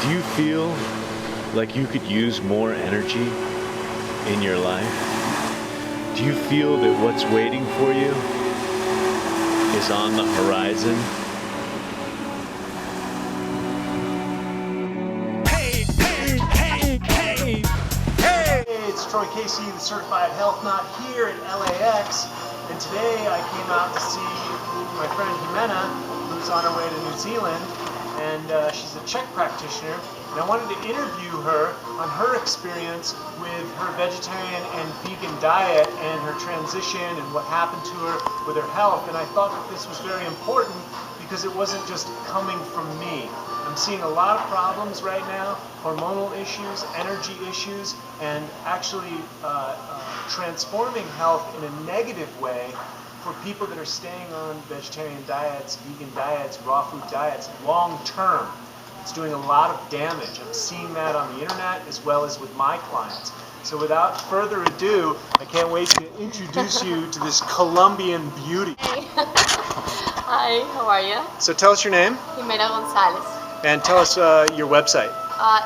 Do you feel like you could use more energy in your life? Do you feel that what's waiting for you is on the horizon? Hey, it's Troy Casey, the Certified Health Nut here at LAX, and today I came out to see my friend Ximena, who's on her way to New Zealand, and she's a Czech practitioner, and I wanted to interview her on her experience with her vegetarian and vegan diet and her transition and what happened to her with her health, and I thought that this was very important because it wasn't just coming from me. I'm seeing a lot of problems right now, hormonal issues, energy issues, and actually transforming health in a negative way for people that are staying on vegetarian diets, vegan diets, raw food diets long term. It's doing a lot of damage. I'm seeing that on the internet as well as with my clients. So without further ado, I can't wait to introduce you to this Colombian beauty. Hey. Hi, how are you? So tell us your name. Ximena Gonzalez. And tell us your website.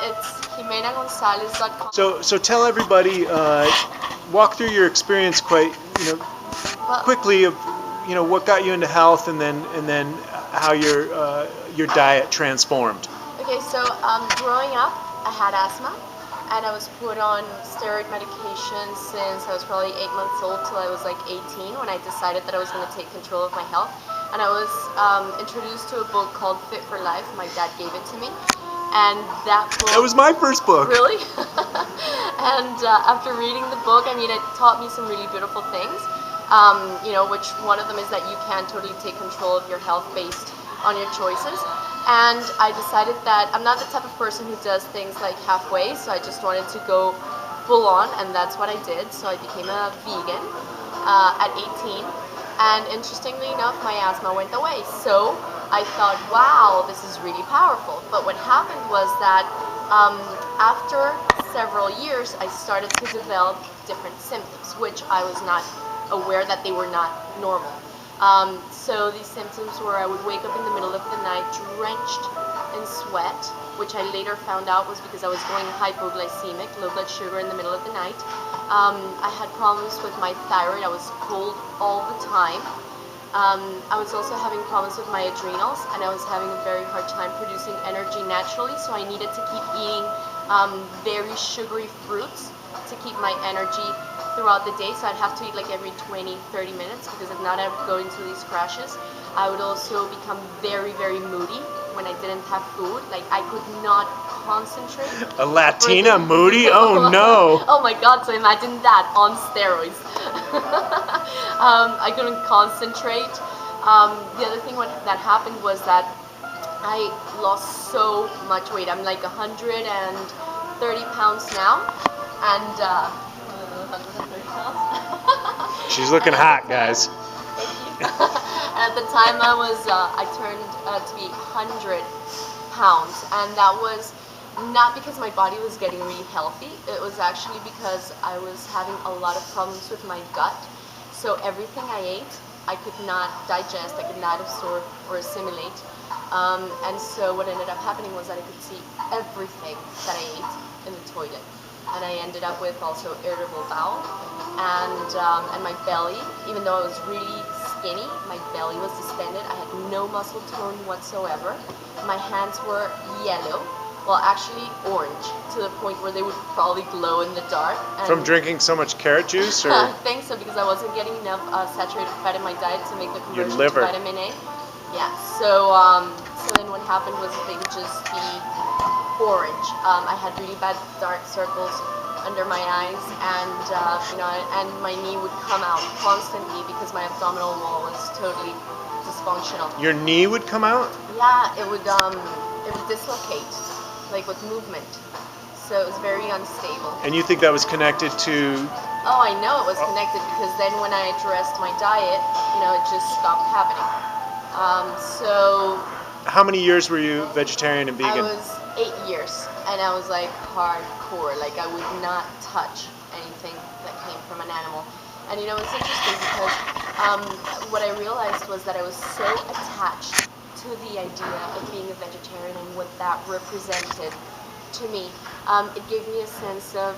It's XimenaGonzalez.com. So tell everybody, walk through your experience quite, quickly of, what got you into health, and then how your diet transformed. Okay, so growing up, I had asthma, and I was put on steroid medication since I was probably 8 months old till I was like 18 when I decided that I was going to take control of my health. And I was introduced to a book called Fit for Life. My dad gave it to me, and that book... That was my first book. Really? And after reading the book, it taught me some really beautiful things. Which one of them is that you can totally take control of your health based on your choices. And I decided that I'm not the type of person who does things like halfway, so I just wanted to go full on, and that's what I did. So I became a vegan at 18. And interestingly enough, my asthma went away. So I thought, wow, this is really powerful. But what happened was that after several years, I started to develop different symptoms, which I was not aware that they were not normal. So these symptoms were I would wake up in the middle of the night drenched in sweat, which I later found out was because I was going hypoglycemic, low blood sugar in the middle of the night. I had problems with my thyroid. I was cold all the time. I was also having problems with my adrenals, and I was having a very hard time producing energy naturally, so I needed to keep eating very sugary fruits to keep my energy throughout the day. So I'd have to eat like every 20-30 minutes, because if not I would go into these crashes. I would also become very, very moody when I didn't have food. Like, I could not concentrate. A Latina moody? Oh no! Oh my god, so imagine that on steroids. I couldn't concentrate. The other thing that happened was that I lost so much weight. I'm like 130 pounds now, and 130 pounds. She's looking hot, guys. Thank you. And at the time I turned to be 100 pounds, and that was not because my body was getting really healthy. It was actually because I was having a lot of problems with my gut. So everything I ate, I could not digest, I could not absorb or assimilate. And so what ended up happening was that I could see everything that I ate in the toilet. And I ended up with also irritable bowel and my belly. Even though I was really skinny, my belly was distended. I had no muscle tone whatsoever. My hands were yellow. Well, actually orange, to the point where they would probably glow in the dark. And from drinking so much carrot juice, or? I think so, because I wasn't getting enough saturated fat in my diet to make the conversion to vitamin A. Yeah, so then what happened was they would just be orange. I had really bad dark circles under my eyes, and my knee would come out constantly because my abdominal wall was totally dysfunctional. Your knee would come out? Yeah, it would dislocate, like with movement. So it was very unstable. And you think that was connected to? Oh, I know it was connected, because then when I addressed my diet, it just stopped happening. So. How many years were you vegetarian and vegan? I was 8 years, and I was like hardcore. Like, I would not touch anything that came from an animal. And it's interesting because what I realized was that I was so attached to to the idea of being a vegetarian and what that represented to me. It gave me a sense of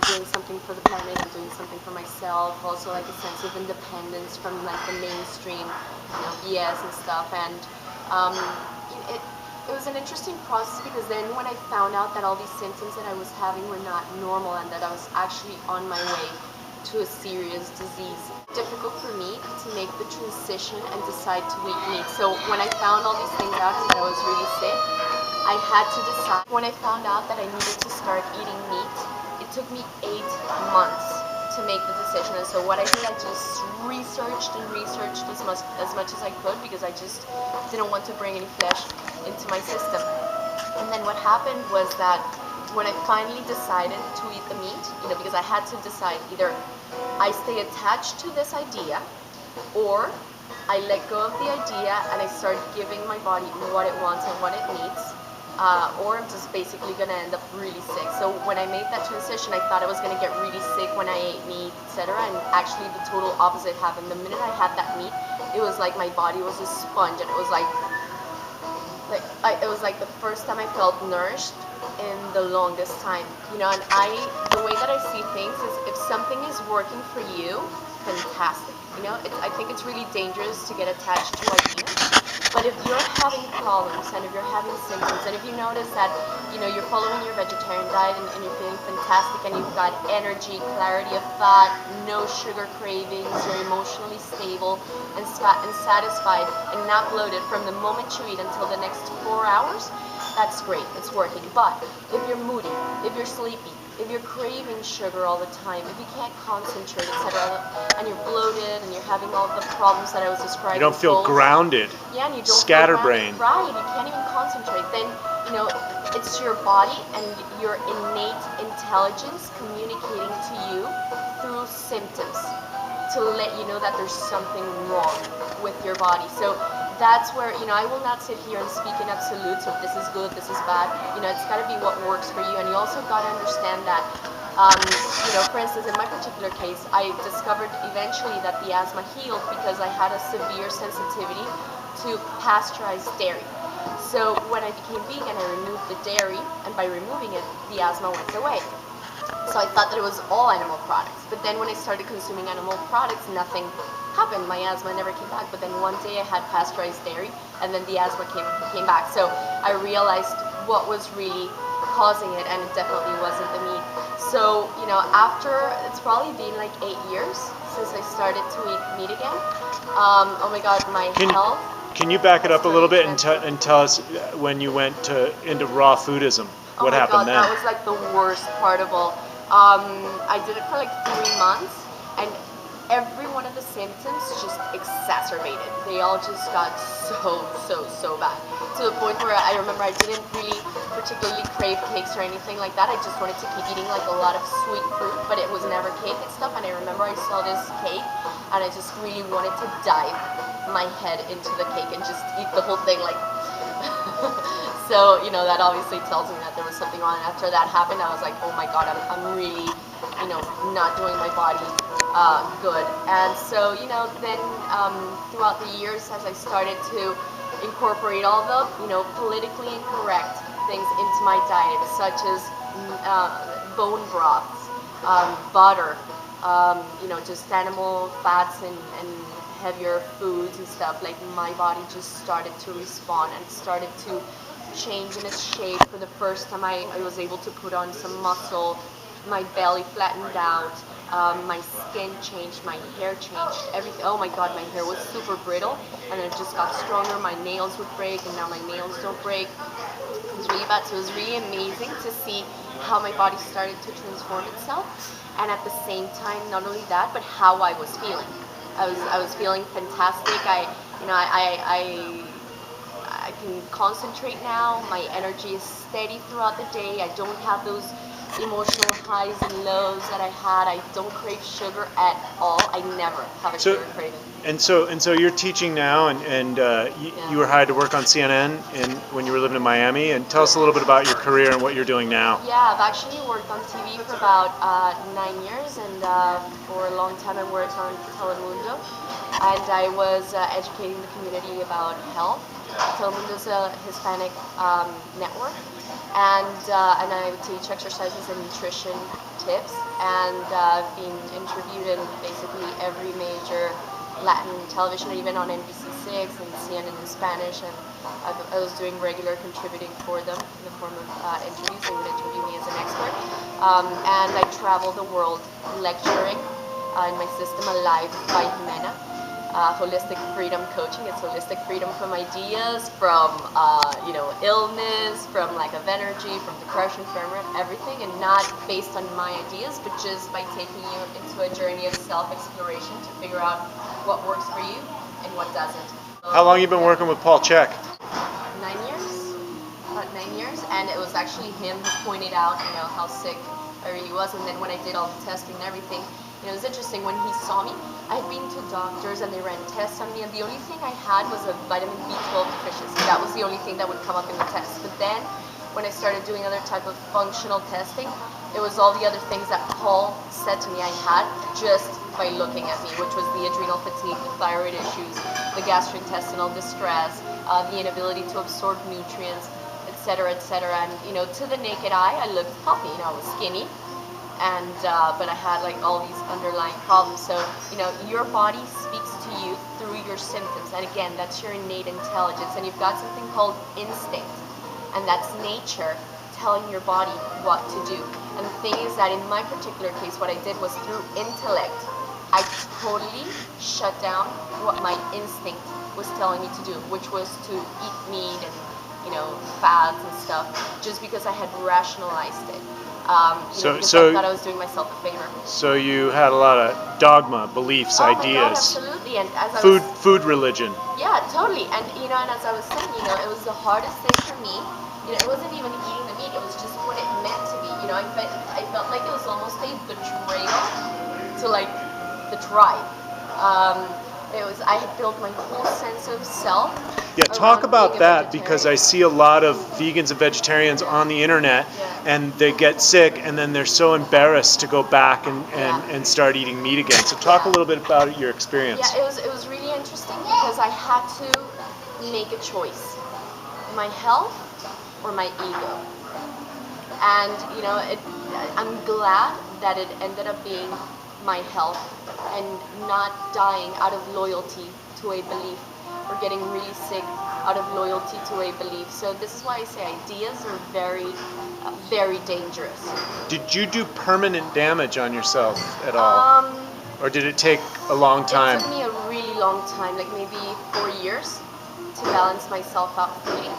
doing something for the planet and doing something for myself. Also like a sense of independence from like the mainstream, BS and stuff. And it was an interesting process, because then when I found out that all these symptoms that I was having were not normal and that I was actually on my way to a serious disease, difficult for me to make the transition and decide to eat meat. So when I found all these things out and I was really sick, I had to decide. When I found out that I needed to start eating meat, it took me 8 months to make the decision. And so what I did, I just researched as much as I could, because I just didn't want to bring any flesh into my system. And then what happened was that when I finally decided to eat the meat, because I had to decide, either I stay attached to this idea, or I let go of the idea and I start giving my body what it wants and what it needs, or I'm just basically going to end up really sick. So when I made that transition, I thought I was going to get really sick when I ate meat, etc. And actually the total opposite happened. The minute I had that meat, it was like my body was a sponge, and it was it was like the first time I felt nourished in the longest time. And the way that I see things is, if something is working for you, fantastic. I think it's really dangerous to get attached to ideas. But if you're having problems and if you're having symptoms, and if you notice that you're following your vegetarian diet and you're feeling fantastic and you've got energy, clarity of thought, no sugar cravings, you're emotionally stable and satisfied and not bloated from the moment you eat until the next 4 hours, that's great, it's working. But if you're moody, if you're sleepy, if you're craving sugar all the time, if you can't concentrate, etc., and you're bloated and you're having all the problems that I was describing, You don't feel grounded. Yeah, and you don't Scatterbrained. Right, you can't even concentrate. Then, it's your body and your innate intelligence communicating to you through symptoms to let you know that there's something wrong with your body. So that's where, I will not sit here and speak in absolutes of this is good, this is bad. It's got to be what works for you. And you also got to understand that, for instance, in my particular case, I discovered eventually that the asthma healed because I had a severe sensitivity to pasteurized dairy. So when I became vegan, I removed the dairy, and by removing it, the asthma went away. So I thought that it was all animal products. But then when I started consuming animal products, nothing happened. My asthma never came back. But then one day I had pasteurized dairy, and then the asthma came back. So I realized what was really causing it, and it definitely wasn't the meat. So, after, it's probably been like 8 years since I started to eat meat again. Oh my God, my health. Can you back it up a little bit and tell us when you went into raw foodism? What happened then? That was like the worst part of all. I did it for like 3 months, and every one of the symptoms just exacerbated. They all just got so bad, to the point where I remember I didn't really particularly crave cakes or anything like that. I just wanted to keep eating like a lot of sweet fruit, but it was never cake and stuff. And I remember I saw this cake, and I just really wanted to dive my head into the cake and just eat the whole thing like so that obviously tells me that there was something wrong. And after that happened, I was like, oh my God, I'm really not doing my body good. And so then throughout the years, as I started to incorporate all the politically incorrect things into my diet, such as bone broths, butter, just animal fats and heavier foods and stuff, like my body just started to respond and started to change in its shape. For the first time, I was able to put on some muscle, my belly flattened out, my skin changed, my hair changed, everything. Oh my God, my hair was super brittle, and it just got stronger. My nails would break, and now my nails don't break. It was really bad. So it was really amazing to see how my body started to transform itself, and at the same time, not only that, but how I was feeling. I was feeling fantastic. I can concentrate now. My energy is steady throughout the day. I don't have those emotional highs and lows that I had. I don't crave sugar at all. I never have a So- sugar craving. And so you're teaching now, and you were hired to work on CNN when you were living in Miami. And tell us a little bit about your career and what you're doing now. Yeah, I've actually worked on TV for about 9 years, and for a long time I worked on Telemundo, and I was educating the community about health. Telemundo is a Hispanic network, and I would teach exercises and nutrition tips, and I've been interviewed in basically every major Latin television, even on NBC6 and CNN in Spanish, and I was doing regular contributing for them in the form of interviews. They would interview me as an expert, and I travel the world lecturing in my system, Alive by Ximena. Holistic freedom coaching. It's holistic freedom from ideas, from illness, from lack of energy, from depression, from everything, and not based on my ideas, but just by taking you into a journey of self-exploration to figure out what works for you and what doesn't. How long you been working with Paul Chek? 9 years, about 9 years, and it was actually him who pointed out, how sick I really was, and then when I did all the testing and everything, it was interesting. When he saw me, I had been to doctors and they ran tests on me, and the only thing I had was a vitamin B12 deficiency. That was the only thing that would come up in the test. But then, when I started doing other type of functional testing, it was all the other things that Paul said to me I had just by looking at me, which was the adrenal fatigue, the thyroid issues, the gastrointestinal distress, the inability to absorb nutrients, etc., etc. And to the naked eye, I looked healthy. I was skinny, and but I had like all these underlying problems. So your body speaks to you through your symptoms, and again, that's your innate intelligence. And you've got something called instinct, and that's nature telling your body what to do. And the thing is that in my particular case, what I did was through intellect, I totally shut down what my instinct was telling me to do, which was to eat meat and fats and stuff, just because I had rationalized it. Because I thought I was doing myself a favor. So you had a lot of dogma, beliefs, Oh my God, ideas, absolutely. And as I food religion. Yeah, totally. And and as I was saying, it was the hardest thing for me. It wasn't even eating the meat. It was just what it meant to be. I felt like it was almost a betrayal to like the tribe. I had built my whole sense of self. Yeah, talk around about being a that, because I see a lot of vegans and vegetarians on the internet, and they get sick and then they're so embarrassed to go back and start eating meat again. So talk a little bit about your experience. Yeah, it was really interesting because I had to make a choice. My health or my ego. And I'm glad that it ended up being my health and not dying out of loyalty to a belief, or getting really sick out of loyalty to a belief. So this is why I say ideas are very, very dangerous. Did you do permanent damage on yourself at all? Or did it take a long time? It took me a really long time, like maybe 4 years, to balance myself out fully.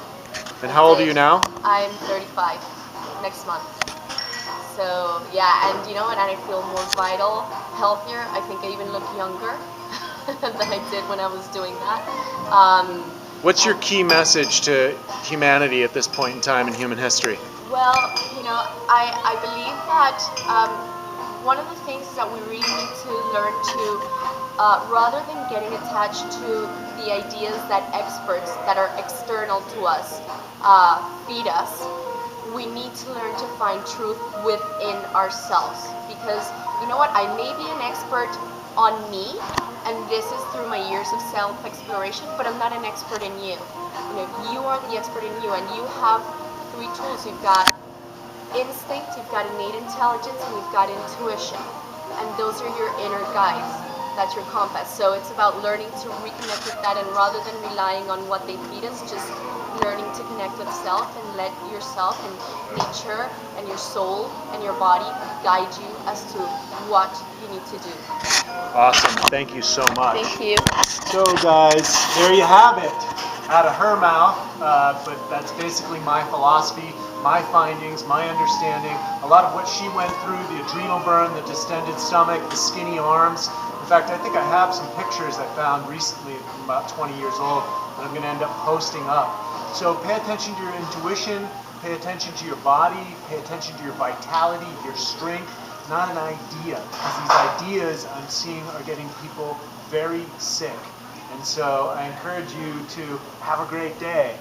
And how old are you now? I'm 35 next month. So yeah, and and I feel more vital, healthier. I think I even look younger than I did when I was doing that. What's your key message to humanity at this point in time in human history? Well, I believe that one of the things is that we really need to learn to, rather than getting attached to the ideas that experts that are external to us feed us, we need to learn to find truth within ourselves. Because I may be an expert on me, and this is through my years of self-exploration, but I'm not an expert in you. You are the expert in you, and you have 3 tools. You've got instinct, you've got innate intelligence, and you've got intuition. And those are your inner guides. That's your compass. So it's about learning to reconnect with that, and rather than relying on what they feed us, just learning to connect with self and let yourself and nature and your soul and your body guide you as to what you need to do. Awesome. Thank you so much. Thank you. So guys, there you have it. Out of her mouth, but that's basically my philosophy, my findings, my understanding. A lot of what she went through, the adrenal burn, the distended stomach, the skinny arms. In fact, I think I have some pictures I found recently from about 20 years old that I'm going to end up posting up. So pay attention to your intuition, Pay attention to your body, pay attention to your vitality, your strength, not an idea. Because these ideas I'm seeing are getting people very sick. And so I encourage you to have a great day.